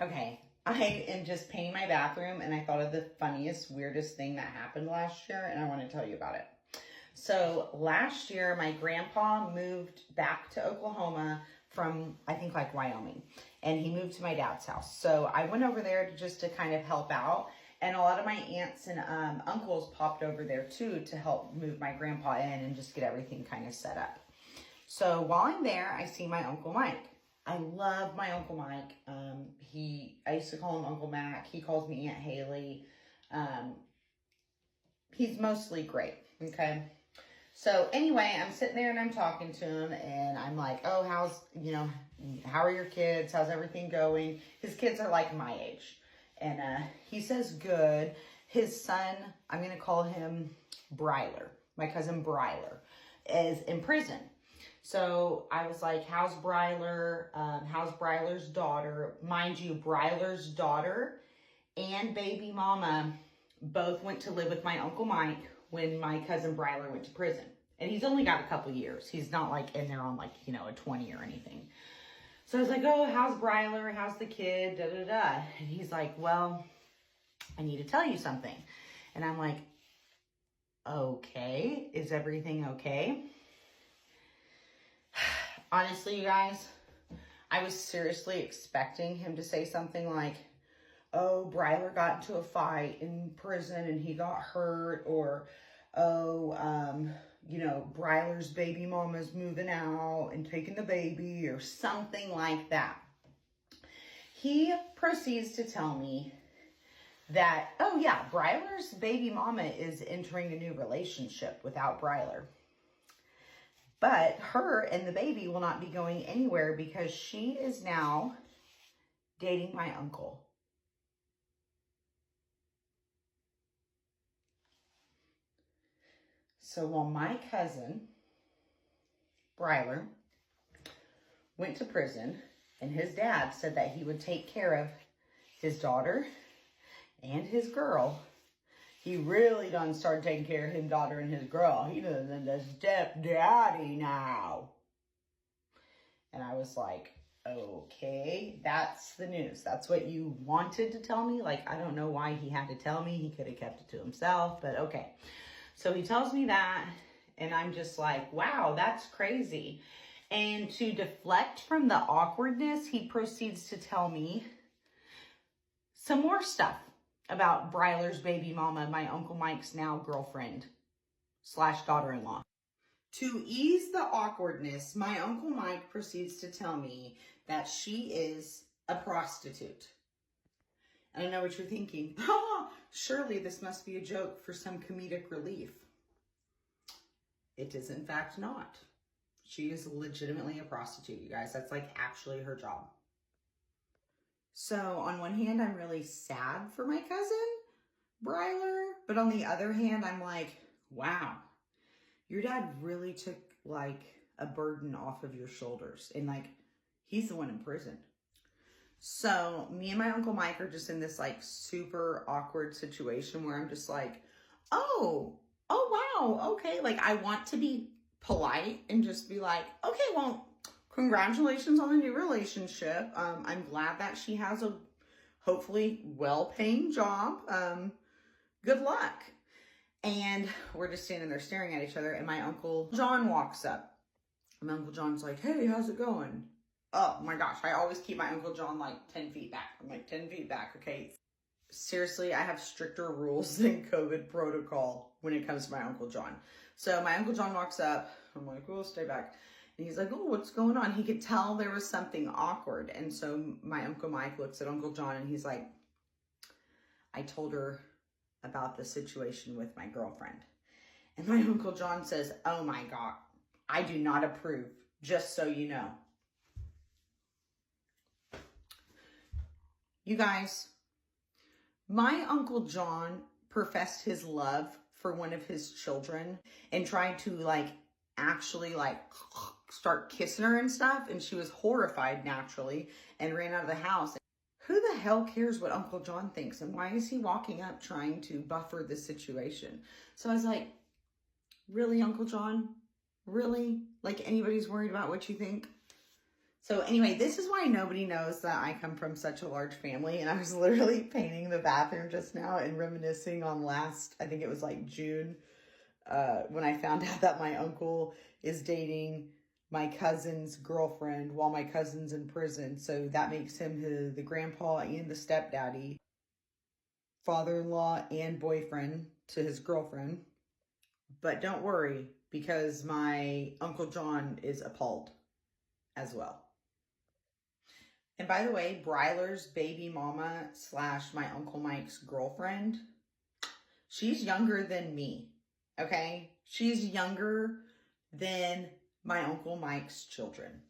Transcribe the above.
Okay, I am just painting my bathroom and I thought of the funniest, weirdest thing that happened last year and I want to tell you about it. So last year, my grandpa moved back to Oklahoma from, I think, like Wyoming, and he moved to my dad's house. So I went over there just to kind of help out, and a lot of my aunts and uncles popped over there too to help move my grandpa in and just get everything kind of set up. So while I'm there, I see my Uncle Mike. I love my Uncle Mike. I used to call him Uncle Mac. He calls me Aunt Haley. He's mostly great. Okay. So anyway, I'm sitting there and I'm talking to him and I'm like, oh, how are your kids? How's everything going? His kids are like my age. And he says good. His son, I'm going to call him Bryler. My cousin Bryler is in prison. So I was like, how's Bryler? How's Bryler's daughter? Mind you, Bryler's daughter and baby mama both went to live with my Uncle Mike when my cousin Bryler went to prison. And he's only got a couple years. He's not like in there on like, a 20 or anything. So I was like, oh, how's Bryler? How's the kid? Da, da, da. And he's like, well, I need to tell you something. And I'm like, okay, is everything okay? Honestly, you guys, I was seriously expecting him to say something like, oh, Bryler got into a fight in prison and he got hurt, or, oh, Bryler's baby mama's moving out and taking the baby, or something like that. He proceeds to tell me that, oh yeah, Bryler's baby mama is entering a new relationship without Bryler. But her and the baby will not be going anywhere because she is now dating my uncle. So while my cousin, Bryler, went to prison and his dad said that he would take care of his daughter and his girl, he really done started taking care of his daughter and his girl. He done the stepdaddy now. And I was like, okay, that's the news. That's what you wanted to tell me. Like, I don't know why he had to tell me. He could have kept it to himself, but okay. So he tells me that, and I'm just like, wow, that's crazy. And to deflect from the awkwardness, he proceeds to tell me some more stuff about Bryler's baby mama, my Uncle Mike's now girlfriend / daughter-in-law. To ease the awkwardness, my Uncle Mike proceeds to tell me that she is a prostitute. And I know what you're thinking. Oh, surely this must be a joke for some comedic relief. It is in fact not. She is legitimately a prostitute, you guys. That's like actually her job. So on one hand, I'm really sad for my cousin, Bryler. But on the other hand, I'm like, wow, your dad really took like a burden off of your shoulders. And like, he's the one in prison. So me and my Uncle Mike are just in this like super awkward situation where I'm just like, oh, wow, okay. Like I want to be polite and just be like, okay, well, congratulations on the new relationship. I'm glad that she has a hopefully well-paying job. Good luck. And we're just standing there staring at each other. And my Uncle John walks up. My Uncle John's like, hey, how's it going? Oh my gosh, I always keep my Uncle John like 10 feet back. I'm like 10 feet back, okay? Seriously, I have stricter rules than COVID protocol when it comes to my Uncle John. So my Uncle John walks up. I'm like, oh, stay back. And he's like, oh, what's going on? He could tell there was something awkward. And so my Uncle Mike looks at Uncle John and he's like, I told her about the situation with my girlfriend. And my Uncle John says, oh my God, I do not approve, just so you know. You guys, my Uncle John professed his love for one of his children and tried to like actually like start kissing her and stuff. And she was horrified naturally and ran out of the house. Who the hell cares what Uncle John thinks? And why is he walking up trying to buffer the situation? So I was like, really, Uncle John? Really? Like anybody's worried about what you think? So anyway, this is why nobody knows that I come from such a large family. And I was literally painting the bathroom just now and reminiscing on I think it was like June, when I found out that my uncle is dating my cousin's girlfriend while my cousin's in prison. So that makes him the grandpa and the stepdaddy, father-in-law and boyfriend to his girlfriend. But don't worry, because my Uncle John is appalled as well. And by the way, Bryler's baby mama / my Uncle Mike's girlfriend, she's younger than me, okay? She's younger than my Uncle Mike's children.